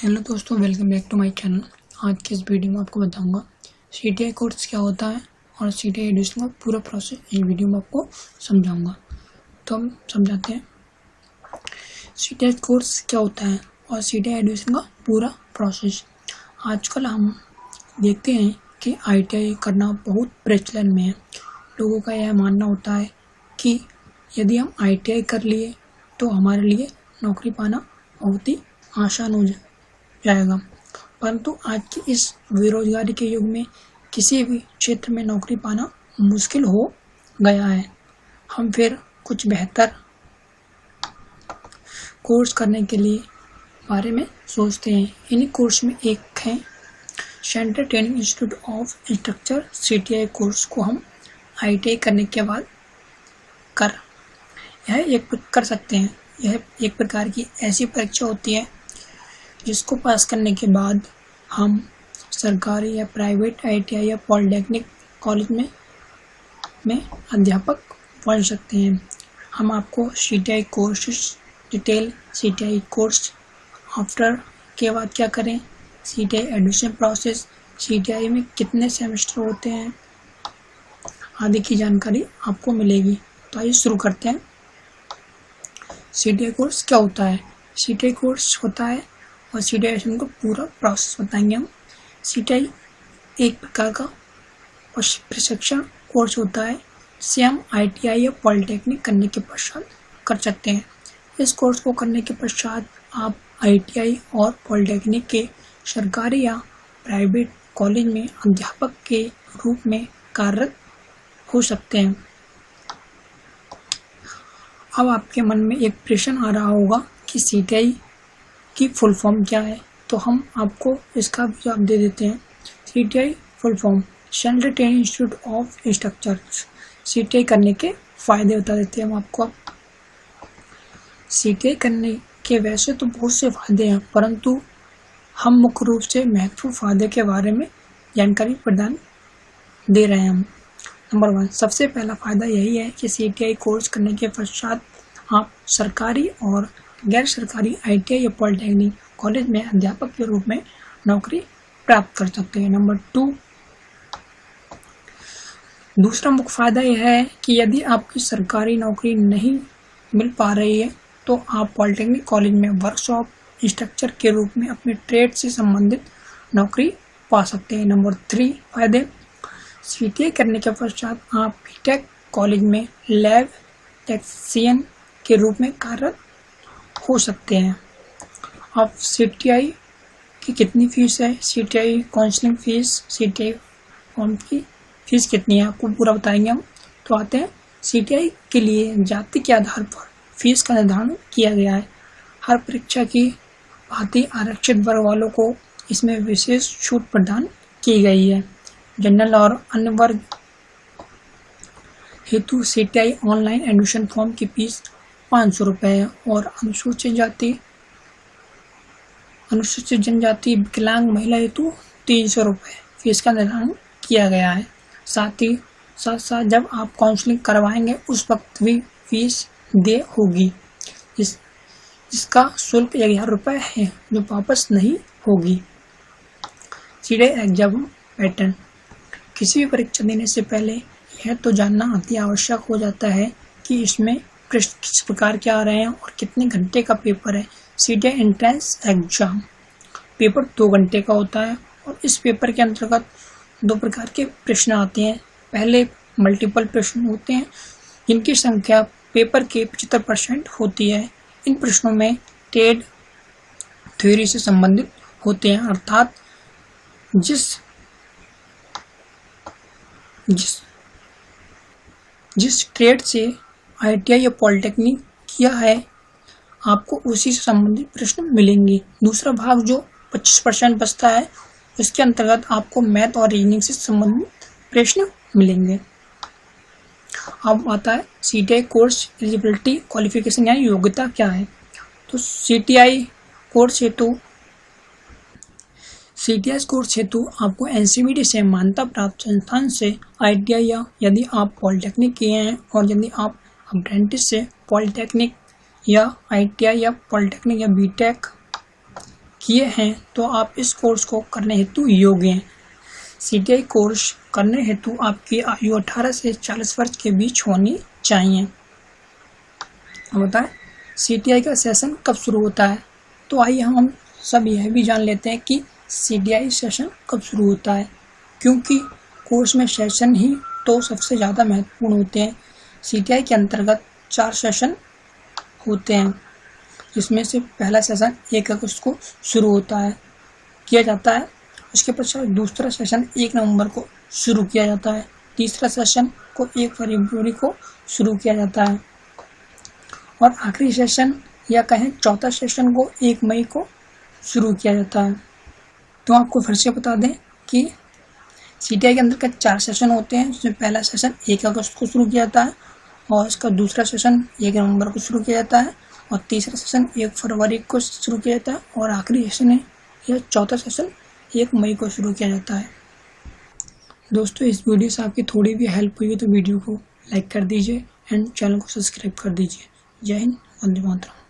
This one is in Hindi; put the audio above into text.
हेलो दोस्तों, welcome back to my channel. आज के इस वीडियो में आपको बताऊंगा सीटीआई कोर्स क्या होता है और सीटीआई एडमिशन का पूरा प्रोसेस इस वीडियो में आपको समझाऊंगा। तो हम समझाते हैं सीटीआई कोर्स क्या होता है और सीटीआई एडमिशन का पूरा प्रोसेस। आजकल हम देखते हैं कि आईटीआई करना बहुत प्रचलन में है। लोगों का यह मानना होता है कि यदि हम आईटीआई कर लिए तो हमारे लिए नौकरी पाना बहुत ही आसान हो जाएगा। परंतु आज के इस बेरोजगारी के युग में किसी भी क्षेत्र में नौकरी पाना मुश्किल हो गया है। हम फिर कुछ बेहतर कोर्स करने के लिए बारे में सोचते हैं। इन्हीं कोर्स में एक है central training institute of instructor CTI course को हम आईटीआई करने के बाद कर सकते हैं। यह एक प्रकार की ऐसी परीक्षा होती है जिसको पास करने के बाद हम सरकारी या प्राइवेट आईटीआई या पॉलिटेक्निक कॉलेज में अध्यापक बन सकते हैं। हम आपको CTI course detail, CTI course after के बाद क्या करें, सीटीआई एडमिशन प्रोसेस, सीटीआई में कितने सेमेस्टर होते हैं आदि की जानकारी आपको मिलेगी। तो आइए शुरू करते हैं। सीटीआई कोर्स क्या होता है? सीटीआई कोर्स होता है और सीटीआई एडमिशन का पूरा प्रोसेस बताएंगे हम। सीटीआई एक प्रकार का प्रशिक्षण कोर्स होता है जिसे हम आईटीआई या पॉलिटेक्निक करने के पश्चात कर सकते हैं। इस कोर्स को करने के पश्चात आप आईटीआई और पॉलिटेक्निक के सरकारी या प्राइवेट कॉलेज में अध्यापक के रूप में कार्यरत हो सकते हैं। अब आपके मन में एक प्रश्न आ रहा होगा कि सीटीआई की फुल फॉर्म क्या है, तो हम आपको इसका भी जवाब दे देते हैं। CTI full form central training institute of instructor. CTI करने के फायदे बता देते हैं हम आपको। सीटीआई करने के वैसे तो बहुत से फायदे हैं, परंतु हम मुख्य रूप से महत्वपूर्ण फायदे के बारे में जानकारी प्रदान दे रहे हैं हम। नंबर 1, सबसे पहला फायदा यही है कि सीटीआई कोर्स करने के पश्चात आप सरकारी और गैर सरकारी आईटीआई या पॉलिटेक्निक कॉलेज में अध्यापक के रूप में नौकरी प्राप्त कर सकते हैं। नंबर 2, दूसरा मुख्य फायदा यह है कि यदि आपकी सरकारी नौकरी नहीं मिल पा रही है तो आप पॉलिटेक्निक कॉलेज में वर्कशॉप इंस्ट्रक्चर के रूप में अपने ट्रेड से संबंधित नौकरी पा सकते हैं। नंबर 3 फायदे, सीटीआई करने के पश्चात आप बीटेक कॉलेज में लैब टेक्नीशियन के रूप में कार्यरत हो सकते हैं। अब सीटीआई की कितनी फीस है, CTI counselling fees, CTI form की फीस कितनी है, आपको पूरा बताएंगे हम। तो आते हैं, सीटीआई के लिए जाति के आधार पर फीस का निर्धारण किया गया है। हर परीक्षा की भांति आरक्षित वर्ग वालों को इसमें विशेष छूट प्रदान की गई है। जनरल और अन्य वर्ग हेतु सीटीआई ऑनलाइन एडमिशन फॉर्म की फीस 500 रुपये है और अनुसूचित जनजाति विकलांग महिला हेतु 300 रुपये फीस का निर्धारण किया गया है। साथ जब आप काउंसलिंग करवाएंगे उस वक्त भी फीस दे होगी, जिसका शुल्क 1000 रुपये है जो वापस नहीं होगी। सीटीआई एग्जाम पैटर्न, किसी भी परीक्षा देने से पहले यह तो जानना अति आवश्यक हो जाता है कि इसमें प्रश्न किस प्रकार के आ रहे हैं और कितने घंटे का पेपर है। सीटीआई एंट्रेंस एग्जाम पेपर 2 घंटे का होता है और इस पेपर के अंतर्गत 2 प्रकार के प्रश्न आते हैं। पहले मल्टीपल प्रश्न होते हैं जिनकी संख्या पेपर के 75% होती है। इन प्रश्नों में ट्रेड थ्योरी से संबंधित होते हैं, अर्थात जिस ट्रेड से आईटीआई या पॉलिटेक्निक किया है आपको उसी से संबंधित प्रश्न मिलेंगे। दूसरा भाग जो 25% बचता है उसके अंतर्गत आपको मैथ और रीजनिंग से संबंधित प्रश्न मिलेंगे। अब आता है सीटीआई कोर्स एलिजिबिलिटी क्वालिफिकेशन यानी योग्यता क्या है। तो सीटीआई कोर्स हेतु आपको एनसीवीटी से मान्यता प्राप्त संस्थान से आईटीआई या यदि आप पॉलिटेक्निक किए हैं और यदि आप अप्रेंटिस से पॉलिटेक्निक या आईटीआई या पॉलिटेक्निक या बीटेक किए हैं तो आप इस कोर्स को करने हेतु योग्य हैं। CTI कोर्स करने हेतु आपकी आयु 18 से 40 वर्ष के बीच होनी चाहिए। अब बताएं CTI का सेशन कब शुरू होता है। तो आइए हम सब यह भी जान लेते हैं कि CTI सेशन कब शुरू होता है, क्योंकि कोर्स में सेशन ही तो सबसे ज़्यादा महत्वपूर्ण होते हैं। CTI के अंतर्गत 4 सेशन होते हैं, जिसमें से पहला सेशन 1 अगस्त को शुरू किया जाता है। उसके पश्चात दूसरा सेशन 1 नवंबर को शुरू किया जाता है। तीसरा सेशन को 1 फरवरी को शुरू किया जाता है और आखिरी सेशन या कहें चौथा सेशन को 1 मई को शुरू किया जाता है। तो आपको फिर से बता दें कि CTI के अंतर्गत 4 सेशन होते हैं, जिसमें पहला सेशन 1 अगस्त को शुरू किया जाता है और इसका दूसरा सेशन 1 नवंबर को शुरू किया जाता है और तीसरा सेशन 1 फरवरी को शुरू किया जाता है और आखिरी सेशन है या चौथा सेशन 1 मई को शुरू किया जाता है। दोस्तों, इस वीडियो से आपकी थोड़ी भी हेल्प हुई है तो वीडियो को लाइक कर दीजिए एंड चैनल को सब्सक्राइब कर दीजिए। जय हिंद, वंदे मातरम।